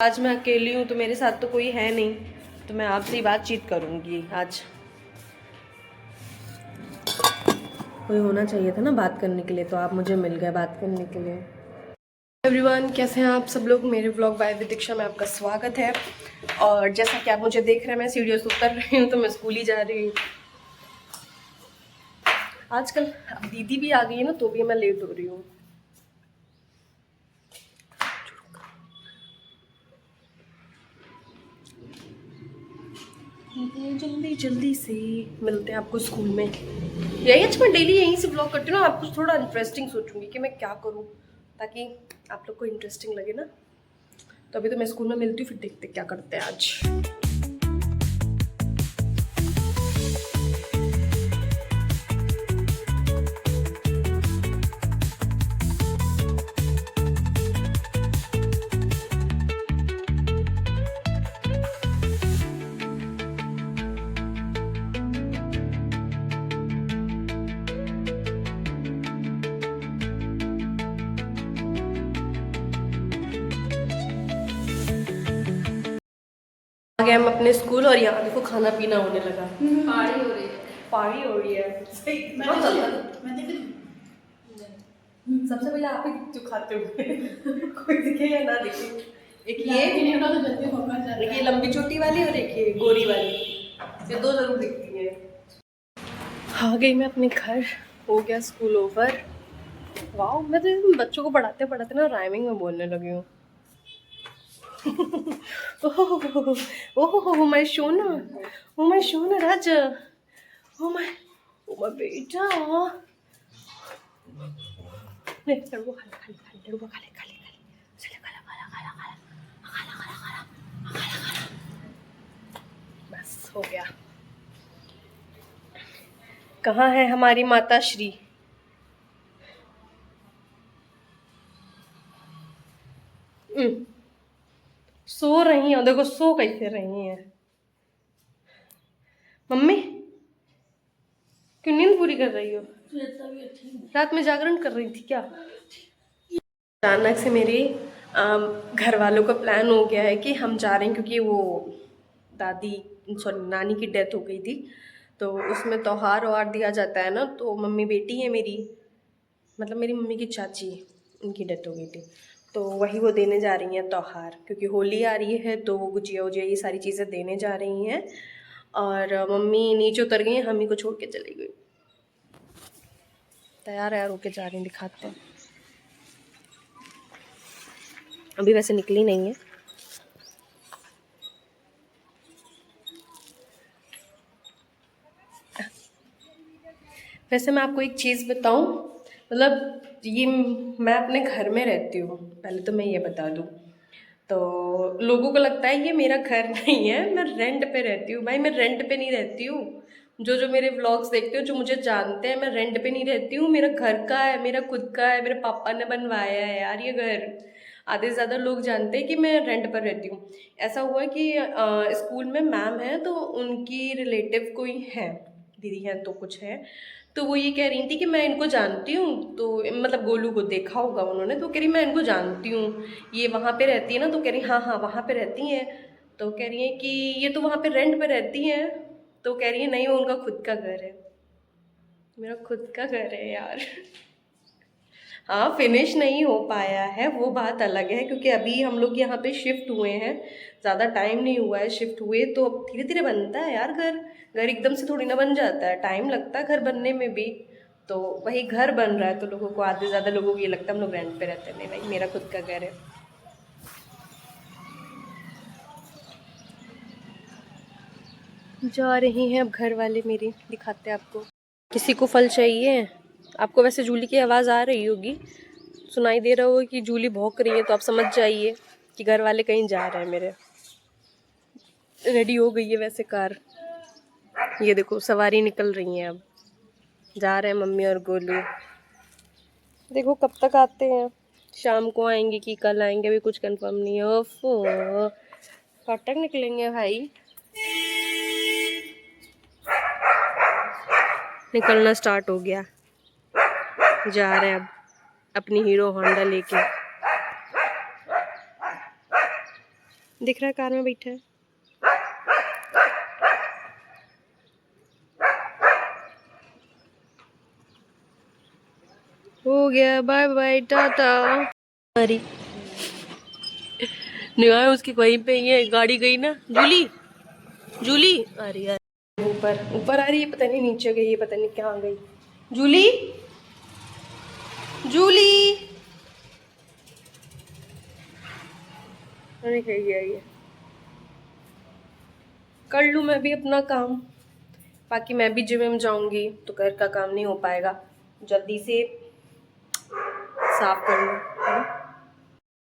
आज मैं अकेली हूँ तो मेरे साथ तो कोई है नहीं, तो मैं आपसे ही बातचीत करूँगी। आज कोई होना चाहिए था ना बात करने के लिए, तो आप मुझे मिल गए बात करने के लिए। एवरीवन, कैसे हैं आप सब लोग? मेरे व्लॉग बाय विद दीक्षा में आपका स्वागत है। और जैसा कि आप मुझे देख रहे हैं, मैं सीढ़ियों से उतर रही हूँ, तो मैं स्कूल ही जा रही हूँ। आजकल अब दीदी भी आ गई है ना, तो भी मैं लेट हो रही हूँ। जल्दी जल्दी से मिलते हैं आपको स्कूल में। यही अच्छा, मैं डेली यहीं से व्लॉग करती हूँ ना। आपको थोड़ा इंटरेस्टिंग सोचूंगी कि मैं क्या करूँ ताकि आप लोग को इंटरेस्टिंग लगे ना। तो अभी तो मैं स्कूल में मिलती हूँ, फिर देखते क्या करते हैं आज। आ गए हम अपने स्कूल और यहाँ देखो खाना पीना होने लगा। पार्टी हो रही है। पार्टी हो रही है। सबसे पहले आप ही जो खाते हुए कोई दिखे या ना दिखे। एक ये लंबी चोटी वाली और एक ये गोरी वाली, ये दो जरूर दिखती है। आ गई मैं अपने घर, हो गया स्कूल ओवर। वाह, मैं तो बच्चों को पढ़ाते पढ़ाते ना राइमिंग में बोलने लगी हूँ। ओह माय सोना, ओ माय सोना राजा, ओ माय बेटा। ले तड़को खा ले, खा ले, खा ले, तड़को खा ले, खा ले, खा ले, चले खा ले, खा ले, खा ले, खा ले, खा ले, खा ले, खा ले, खा ले, खा ले। बस हो गया। कहाँ है हमारी माता श्री? सो रही हैं, देखो सो कैसे रही हैं मम्मी। क्यों नींद पूरी कर रही हो? रात में जागरण कर रही थी क्या? अचानक से मेरे घर वालों का प्लान हो गया है कि हम जा रहे हैं, क्योंकि वो दादी सॉरी नानी की डेथ हो गई थी, तो उसमें त्योहार वार दिया जाता है ना। तो मम्मी बेटी है मेरी, मतलब मेरी मम्मी की चाची, उनकी डेथ हो गई थी, तो वही वो देने जा रही हैं त्योहार, क्योंकि होली आ रही है तो वो गुजिया वुजिया ये सारी चीज़ें देने जा रही हैं। और मम्मी नीचे उतर गई, हम ही को छोड़ के चली गई। तैयार यार होके जा रही हैं, दिखाते हैं। अभी वैसे निकली नहीं है। वैसे मैं आपको एक चीज़ बताऊं, मतलब ये मैं अपने घर में रहती हूँ, पहले तो मैं ये बता दूँ। तो लोगों को लगता है ये मेरा घर नहीं है, मैं रेंट पे रहती हूँ। भाई मैं रेंट पे नहीं रहती हूँ। जो जो मेरे व्लॉग्स देखते हो, जो मुझे जानते हैं, मैं रेंट पे नहीं रहती हूँ। मेरा घर का है, मेरा खुद का है, मेरे पापा ने बनवाया है यार ये घर। आधे से ज़्यादा लोग जानते हैं कि मैं रेंट पर रहती हूँ। ऐसा हुआ कि स्कूल में मैम है, तो उनकी रिलेटिव कोई है, दीदी हैं तो कुछ है, तो वो ये कह रही थी कि मैं इनको जानती हूँ। तो मतलब गोलू को देखा होगा उन्होंने, तो कह रही मैं इनको जानती हूँ, ये वहाँ पे रहती है ना। तो कह रही हाँ हाँ वहाँ पे रहती हैं। तो कह रही हैं कि ये तो वहाँ पे रेंट पे रहती हैं। तो कह रही है नहीं, वो उनका खुद का घर है। मेरा खुद का घर है यार। हाँ, फिनिश नहीं हो पाया है, वो बात अलग है, क्योंकि अभी हम लोग यहाँ पे शिफ्ट हुए हैं, ज़्यादा टाइम नहीं हुआ है शिफ्ट हुए। तो अब धीरे धीरे बनता है यार घर। घर एकदम से थोड़ी ना बन जाता है, टाइम लगता है घर बनने में भी। तो वही घर बन रहा है, तो लोगों को, आधे ज़्यादा लोगों को ये लगता है हम लोग रेंट पे रहते हैं। नहीं भाई, मेरा खुद का घर है। जा रही हैं अब घर वाले मेरी, दिखाते हैं आपको। किसी को फल चाहिए? आपको वैसे जूली की आवाज़ आ रही होगी, सुनाई दे रहा होगा कि जूली भौंक रही है, तो आप समझ जाइए कि घर वाले कहीं जा रहे हैं मेरे। रेडी हो गई है वैसे कार, ये देखो सवारी निकल रही है, अब जा रहे हैं मम्मी और गोलू। देखो कब तक आते हैं, शाम को आएंगे कि कल आएंगे, अभी कुछ कंफर्म नहीं है। ओफो, कब तक निकलेंगे भाई? निकलना स्टार्ट हो गया, जा रहे हैं अब अपनी हीरो होंडा लेके। दिख रहा है कार में बैठा है। हो गया, बाय बाय टाटा। अरे निगाह उसकी वहीं पे ही है, गाड़ी गई ना। जूली जूली, अरे यार ऊपर ऊपर आ रही है, पता नहीं नीचे गई है, पता नहीं कहाँ गई। जूली जूली, अरे कही आई है। कर लूँ मैं भी अपना काम, बाकी मैं भी जिम में जाऊंगी तो घर का काम नहीं हो पाएगा, जल्दी से साफ कर लूँ, है ना।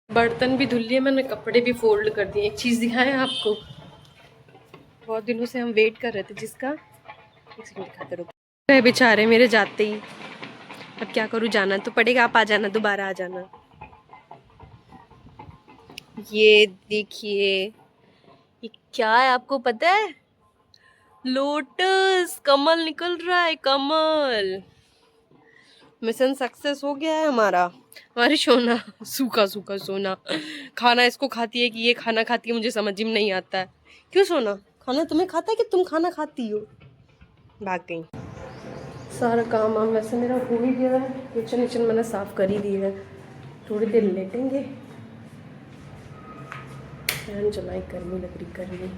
बर्तन भी धुल लिए मैंने, कपड़े भी फोल्ड कर दिए। एक चीज़ दिखाएं आपको, बहुत दिनों से हम वेट कर रहे थे जिसका, दिखाते रुको। बेचारे मेरे जाते ही, अब क्या करूँ, जाना तो पड़ेगा। आप आ जाना, दोबारा आ जाना। ये देखिए, ये क्या है आपको पता है? लोटस, कमल निकल रहा है, कमल। मिशन सक्सेस हो गया है हमारा। हमारी सोना, सूखा सूखा सोना, खाना इसको खाती है कि ये खाना खाती है, मुझे समझ में नहीं आता है। क्यों सोना, खाना तुम्हें खाता है कि तुम खाना खाती हो? भाग गई। सारा काम वाम वैसे मेरा हो ही गया है, किचन विचन मैंने साफ कर ही दिया है। थोड़ी देर लेटेंगे, फैन चलाई, गर्मी लग रही, गर्मी।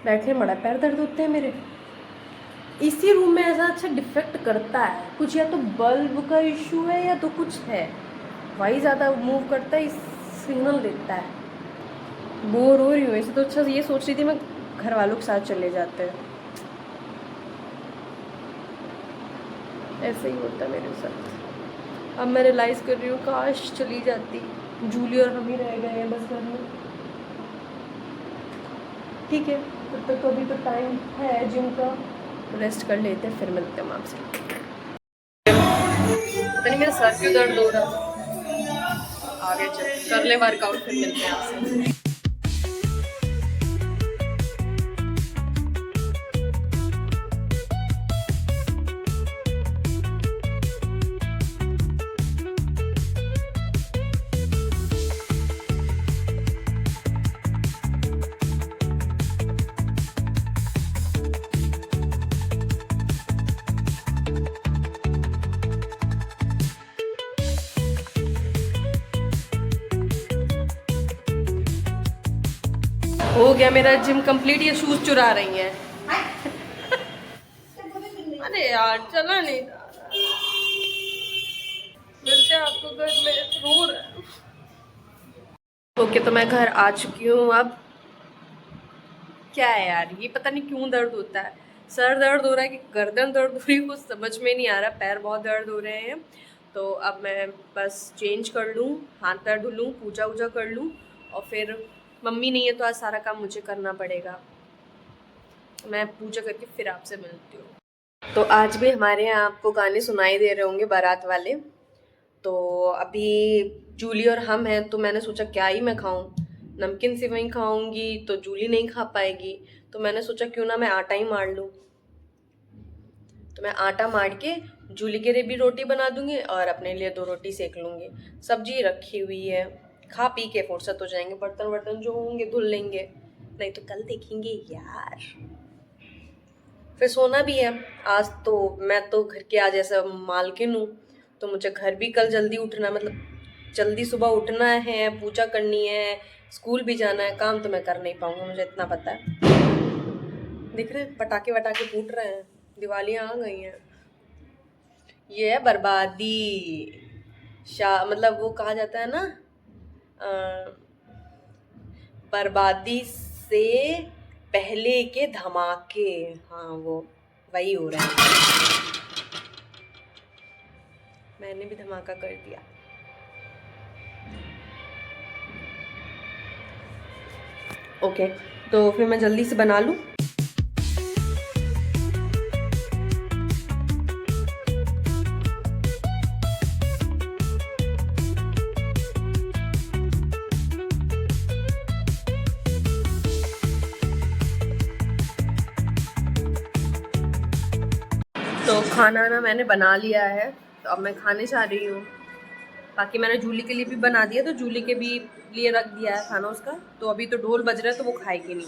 बैठने बड़ा पैर दर्द होते हैं मेरे। इसी रूम में ऐसा अच्छा डिफेक्ट करता है कुछ, या तो बल्ब का इशू है या तो कुछ है, वही ज़्यादा मूव करता है, सिग्नल देता है। बोर हो रही हूँ, ऐसे तो अच्छा ये सोच रही थी मैं घर वालों के साथ चले जाते हैं। ऐसे ही होता है मेरे साथ। अब मैं रियलाइज़ कर रही हूँ काश चली जाती, जूली और हम ही रह गए हैं बस घर में। ठीक है, तब तक तो अभी तो टाइम है जिम का, रेस्ट कर लेते हैं, फिर मिलते हैं आपसे। पता नहीं मेरा सर क्यों दर्द हो रहा, आगे चल कर ले वर्कआउट, फिर मिलते हैं आपसे। हो गया मेरा जिम कंप्लीट। ये शूज चुरा रही हैं। अरे यार चला नहीं, मिलते हैं आपको घर में, रो रहा है। ओके तो मैं घर आ चुकी हूँ। अब क्या है यार, ये पता नहीं क्यों दर्द होता है, सर दर्द हो रहा है कि गर्दन दर्द हो रही है, कुछ समझ में नहीं आ रहा। पैर बहुत दर्द हो रहे हैं, तो अब मैं बस चेंज कर लूँ, हाथ पैर धो लूँ, पूजा वूजा कर लूँ, और फिर मम्मी नहीं है तो आज सारा काम मुझे करना पड़ेगा। मैं पूजा करके फिर आपसे मिलती हूँ। तो आज भी हमारे यहाँ आपको गाने सुनाई दे रहे होंगे बारात वाले। तो अभी जूली और हम हैं, तो मैंने सोचा क्या ही मैं खाऊं, नमकीन सेवई खाऊंगी तो जूली नहीं खा पाएगी, तो मैंने सोचा क्यों ना मैं आटा ही मार लूं। तो मैं आटा मार के जूली के लिए भी रोटी बना दूंगी और अपने लिए 2 रोटी सेक लूंगी। सब्जी रखी हुई है, खा पी के फुर्सत हो जाएंगे, बर्तन वर्तन जो होंगे धुल लेंगे, नहीं तो कल देखेंगे यार। फिर सोना भी है आज, तो मैं तो घर के आज ऐसा मालकिन हूँ, तो मुझे घर भी कल जल्दी उठना, मतलब जल्दी सुबह उठना है, पूजा करनी है, स्कूल भी जाना है। काम तो मैं कर नहीं पाऊंगा, मुझे इतना पता है। दिख रहे पटाखे वटाखे फूट रहे हैं, दिवालियाँ आ गई हैं। ये है बर्बादी, मतलब वो कहा जाता है ना, बर्बादी से पहले के धमाके, हाँ वो वही हो रहा है। मैंने भी धमाका कर दिया। ओके तो फिर मैं जल्दी से बना लूँ। तो खाना ना मैंने बना लिया है, तो अब मैं खाने जा रही हूँ। बाकी मैंने जूली के लिए भी बना दिया, तो जूली के भी लिए रख दिया है खाना उसका। तो अभी तो ढोल बज रहा है तो वो खाएगी नहीं,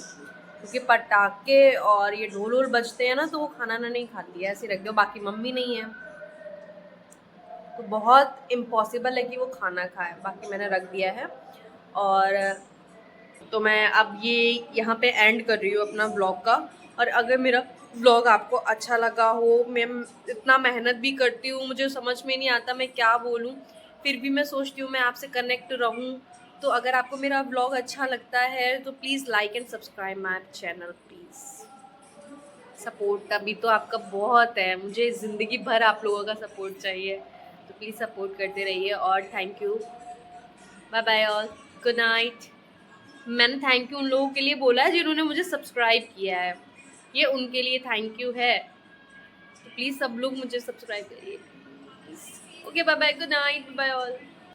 क्योंकि पटाखे और ये ढोल वोल बजते हैं ना तो वो खाना ना नहीं खाती है, ऐसे रख दो। बाकी मम्मी नहीं है तो बहुत इम्पॉसिबल है कि वो खाना खाए। बाकी मैंने रख दिया है। और तो मैं अब ये यहाँ पे एंड कर रही हूँ अपना ब्लॉग का। और अगर मेरा ब्लॉग आपको अच्छा लगा हो, मैं इतना मेहनत भी करती हूँ, मुझे समझ में नहीं आता मैं क्या बोलूँ, फिर भी मैं सोचती हूँ मैं आपसे कनेक्ट रहूँ। तो अगर आपको मेरा ब्लॉग अच्छा लगता है तो please like and subscribe my channel please. Support अभी तो आपका बहुत है, मुझे ज़िंदगी भर आप लोगों का सपोर्ट चाहिए, तो प्लीज़ सपोर्ट करते रहिए। और thank you, bye bye all, good night. मैंने थैंक यू उन लोगों के लिए बोला है जिन्होंने मुझे सब्सक्राइब किया है, ये उनके लिए थैंक यू है। तो प्लीज़ सब लोग मुझे सब्सक्राइब करिए। Okay, bye bye, good night, bye all.